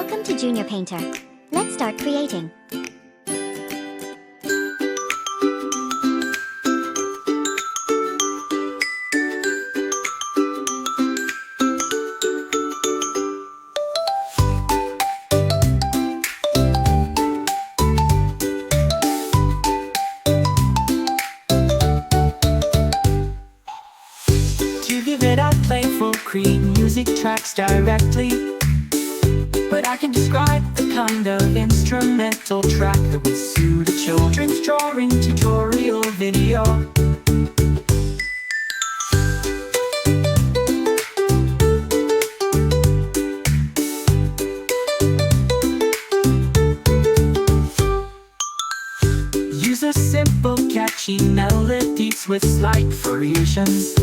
Welcome to Junior Painter. Let's start creating. To give it a playful create music tracks directly. But I can describe the kind of instrumental track that would suit a children's drawing tutorial video. Use a simple catchy melodies with slight variations.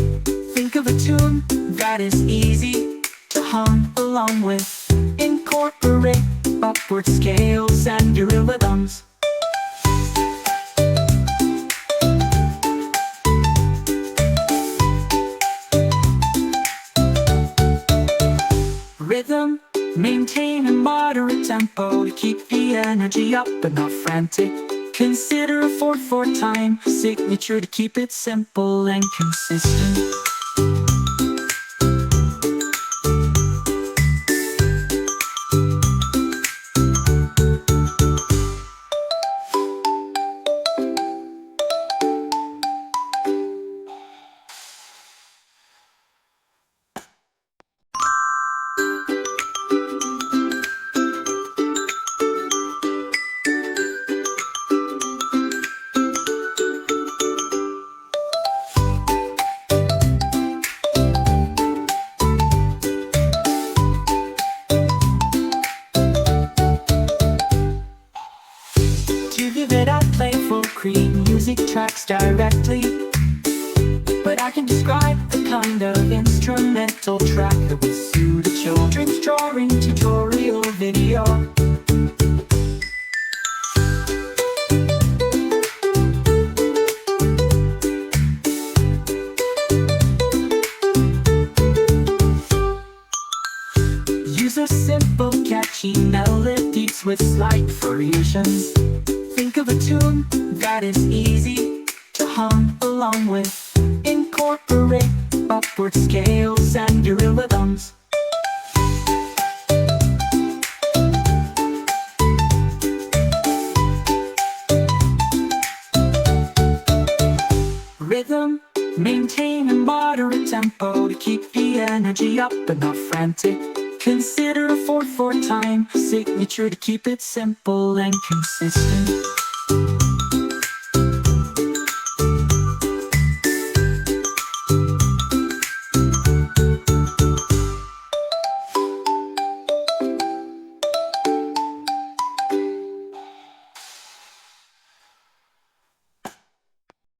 Think of a tune that is easy to hum along with. Incorporate upward scales and rhythms. Rhythm, maintain a moderate tempo to keep the energy up but not frantic. Consider a 4/4 time signature to keep it simple and consistent. To give it a playful create music tracks directly. But I can describe the kind of instrumental track that would suit a children's drawing tutorial video. Use a simple catchy melodies with slight variations. Think of a tune that is easy to hum along with. Incorporate upward scales and rhythms. Rhythm, maintain a moderate tempo to keep the energy up but not frantic. Consider a 4/4 time signature to keep it simple and consistent.